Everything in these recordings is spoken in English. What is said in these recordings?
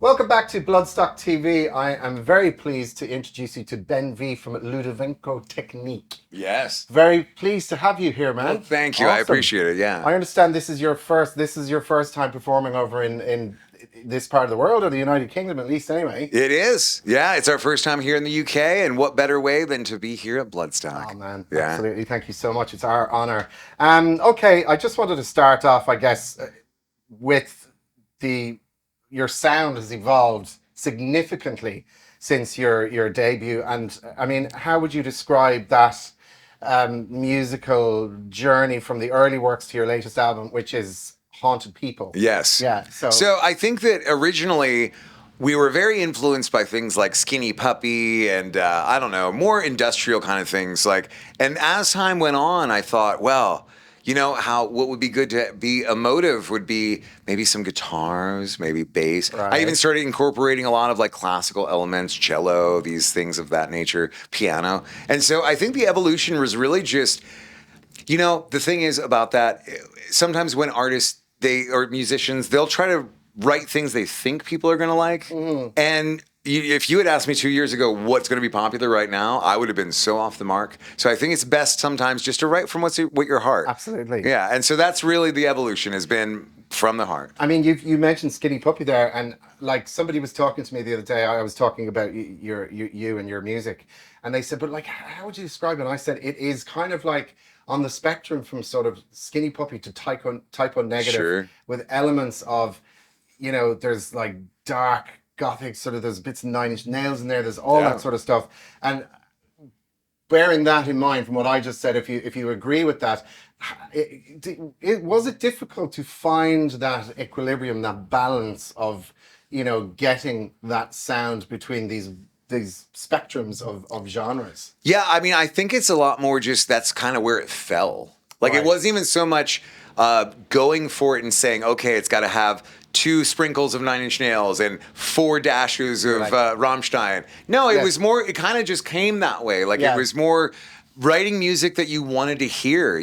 Welcome back to Bloodstock TV. I am very pleased to introduce you to Ben V from Ludovico Technique. Yes. Very pleased to have you here, man. Well, thank you. Awesome. I appreciate it. Yeah. I understand this is your first time performing over in this part of the world, or the United Kingdom at least anyway. It is. Yeah, it's our first time here in the UK, and what better way than to be here at Bloodstock? Oh man, yeah. Absolutely. Thank you so much. It's our honor. Okay, I just wanted to start off, I guess, with your sound has evolved significantly since your debut, and I mean, how would you describe that musical journey from the early works to your latest album, which is Haunted People? Yes. Yeah. So I think that originally we were very influenced by things like Skinny Puppy and I don't know, more industrial kind of things. And as time went on, I thought, well, you know what would be good to be emotive would be maybe some guitars, maybe bass. Right. I even started incorporating a lot of classical elements, cello, these things of that nature, piano. And so I think the evolution was really just, the thing is about that, sometimes when artists, or musicians, they'll try to write things they think people are going to like. Mm. And if you had asked me 2 years ago what's going to be popular right now, I would have been so off the mark. So I think it's best sometimes just to write from what your heart. Absolutely. Yeah, and so that's really the evolution, has been from the heart. I mean, you mentioned Skinny Puppy there, and somebody was talking to me the other day. I was talking about you and your music, and they said, but how would you describe it? And I said, it is kind of like on the spectrum from sort of Skinny Puppy to typo negative, sure, with elements of, there's dark Gothic, sort of, there's bits of Nine Inch Nails in there, there's all that sort of stuff. And bearing that in mind from what I just said, if you agree with that, was it difficult to find that equilibrium, that balance of, getting that sound between these spectrums of genres? Yeah, I mean, I think it's a lot more just that's kind of where it fell. Right. It wasn't even so much going for it and saying, okay, it's got to have 2 sprinkles of Nine Inch Nails and 4 dashes of Rammstein. No, it was more, it kind of just came that way. It was more writing music that you wanted to hear.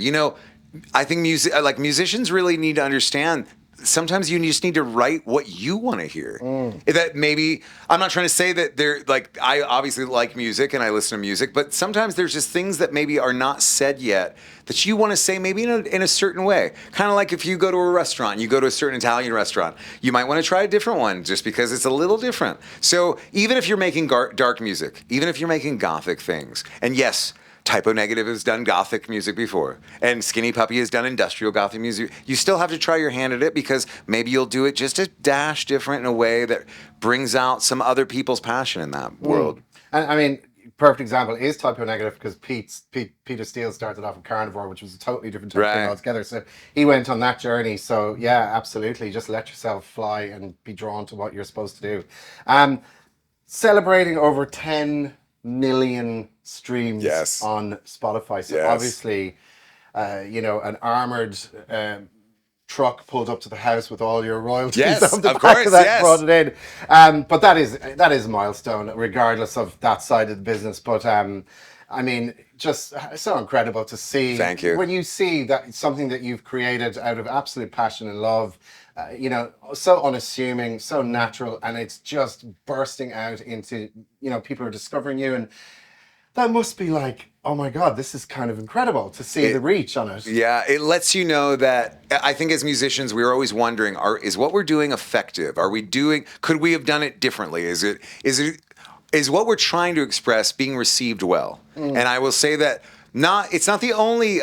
I think musicians really need to understand, sometimes you just need to write what you want to hear. That maybe, I'm not trying to say that they're I obviously like music and I listen to music, but sometimes there's just things that maybe are not said yet that you want to say maybe in a certain way. Kind of like if you go to a restaurant, you go to a certain Italian restaurant, you might want to try a different one just because it's a little different. So even if you're making dark music, even if you're making Gothic things, and yes, Typo Negative has done Gothic music before, and Skinny Puppy has done industrial Gothic music. You still have to try your hand at it, because maybe you'll do it just a dash different in a way that brings out some other people's passion in that world. And I mean, perfect example is Typo Negative, because Peter Steele started off in Carnivore, which was a totally different type of thing altogether. So he went on that journey. So yeah, absolutely. Just let yourself fly and be drawn to what you're supposed to do. Celebrating over 10 million streams on Spotify. So obviously, an armored truck pulled up to the house with all your royalties on the back of that, brought it in. But that is a milestone, regardless of that side of the business. But I mean, just so incredible to see. Thank you. When you see that something that you've created out of absolute passion and love, so unassuming, so natural, and it's just bursting out into, people are discovering you, and that must be oh my God, this is kind of incredible to see the reach on it. Yeah, it lets you know that, I think as musicians, we're always wondering, is what we're doing effective? Could we have done it differently? Is what we're trying to express being received well? And I will say that it's not the only,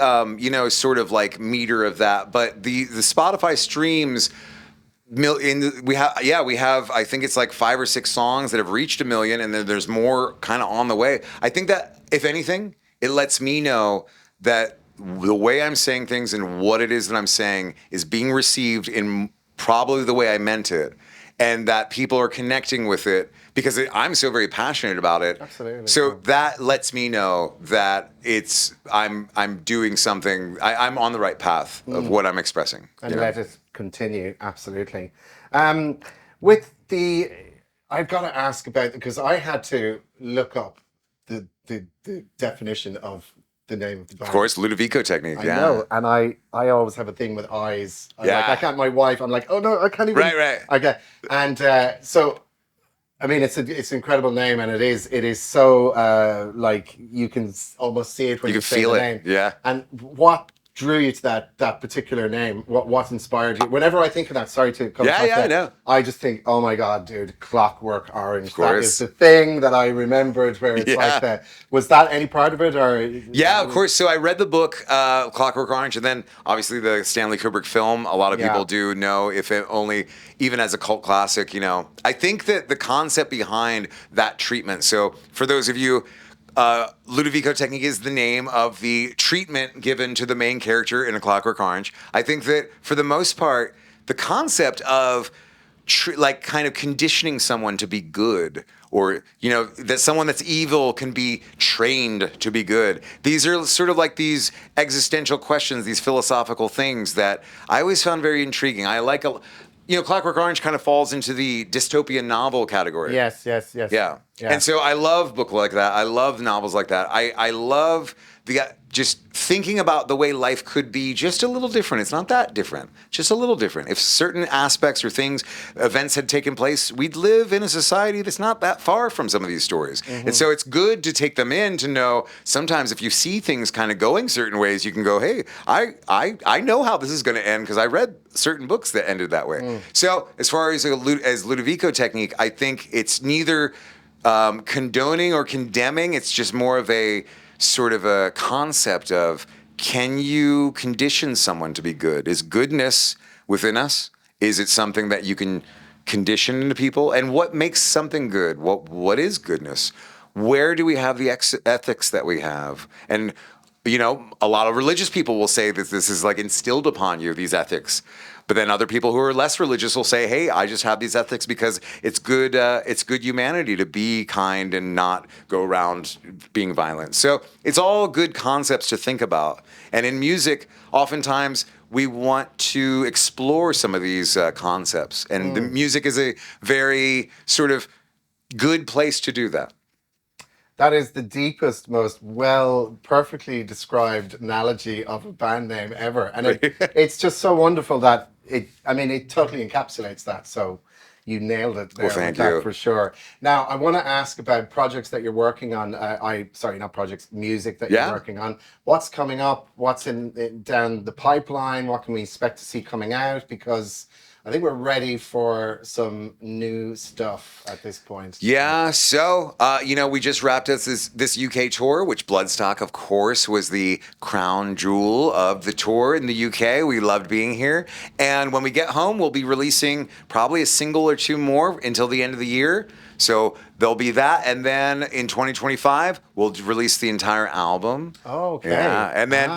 sort of meter of that, but the Spotify streams, we have, I think it's 5 or 6 songs that have reached 1 million, and then there's more kind of on the way. I think that, if anything, it lets me know that the way I'm saying things and what it is that I'm saying is being received in probably the way I meant it, and that people are connecting with it because I'm so very passionate about it. Absolutely. So that lets me know that I'm doing something. I'm on the right path of what I'm expressing. And let it continue. Absolutely. I've got to ask about, because I had to look up the definition of the name of the band. Of course, Ludovico Technique. I know, and I always have a thing with eyes. I can't. My wife, I'm like, oh no, I can't even. Right. Okay, and so I mean, it's an incredible name, and it is so like you can almost see it when you say feel the it. name. Yeah. And what drew you to that particular name? What inspired you? Whenever I think of that, sorry to come across I that, know. I just think, oh my God, dude, Clockwork Orange. Of course. That is the thing that I remembered. Where it's like that. Was that any part of it, or? Yeah, of course. So I read the book Clockwork Orange, and then obviously the Stanley Kubrick film. A lot of people do know, if it only even as a cult classic. You know, I think that the concept behind that treatment. So for those of you. Ludovico Technique is the name of the treatment given to the main character in A Clockwork Orange. I think that for the most part, the concept of like kind of conditioning someone to be good, or you know that someone that's evil can be trained to be good. These are sort of like these existential questions, these philosophical things that I always found very intriguing. I like Clockwork Orange kind of falls into the dystopian novel category. Yes. Yeah. And so I love books like that. I love novels like that. I love just thinking about the way life could be just a little different. It's not that different, just a little different. If certain aspects or events had taken place, we'd live in a society that's not that far from some of these stories. And so it's good to take them in to know sometimes if you see things kind of going certain ways, you can go, hey, I know how this is going to end because I read certain books that ended that way. So as far as Ludovico Technique, I think it's neither condoning or condemning. It's just more of a sort of a concept of, can you condition someone to be good? Is goodness within us? Is it something that you can condition into people? And what makes something good? What is goodness? Where do we have the ethics that we have? And a lot of religious people will say that this is like instilled upon you, these ethics. But then other people who are less religious will say, hey, I just have these ethics because it's good humanity to be kind and not go around being violent. So it's all good concepts to think about. And in music, oftentimes we want to explore some of these concepts. And the music is a very sort of good place to do that. That is the deepest, most perfectly described analogy of a band name ever. And it's just so wonderful that it totally encapsulates that. So you nailed it there. Well, thank you. For sure. Now, I want to ask about projects that you're working on. Not projects, music that you're working on. What's coming up? What's down the pipeline? What can we expect to see coming out? Because I think we're ready for some new stuff at this point. Yeah, so, we just wrapped up this UK tour, which Bloodstock, of course, was the crown jewel of the tour in the UK. We loved being here. And when we get home, we'll be releasing probably a single or two more until the end of the year. So there'll be that. And then in 2025, we'll release the entire album. Oh, okay. Yeah, and then,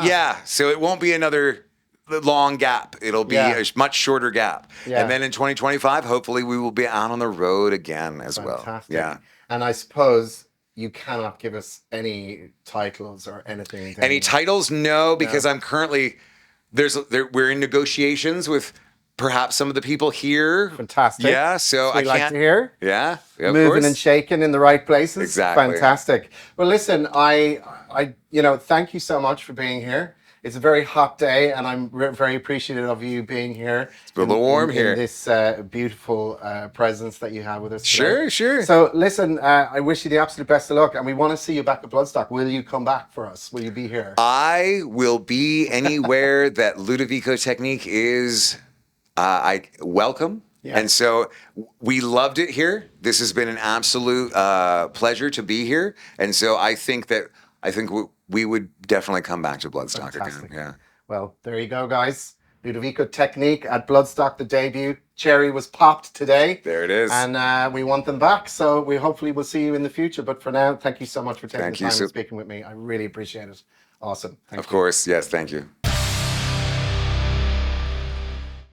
so it won't be another long gap. It'll be a much shorter gap. Yeah. And then in 2025, hopefully we will be out on the road again as well. Yeah. And I suppose you cannot give us any titles or anything. Any titles? No, because I'm currently we're in negotiations with perhaps some of the people here. Fantastic. Yeah, so I like to hear. Yeah, of moving course. And shaking in the right places. Exactly. Fantastic. Well, listen, I thank you so much for being here. It's a very hot day, and I'm very appreciative of you being here. It's a little warm here. In this beautiful presence that you have with us Sure, today. sure. So, listen, I wish you the absolute best of luck, and we want to see you back at Bloodstock. Will you come back for us? Will you be here? I will be anywhere that Ludovico Technique is. I welcome. Yeah. And so we loved it here. This has been an absolute pleasure to be here. And so I think we would definitely come back to Bloodstock again. Yeah. Well, there you go, guys. Ludovico Technique at Bloodstock, the debut. Cherry was popped today. There it is. And we want them back. So we hopefully will see you in the future. But for now, thank you so much for taking the time and speaking with me. I really appreciate it. Awesome. Thank you. Of course. Yes. Thank you.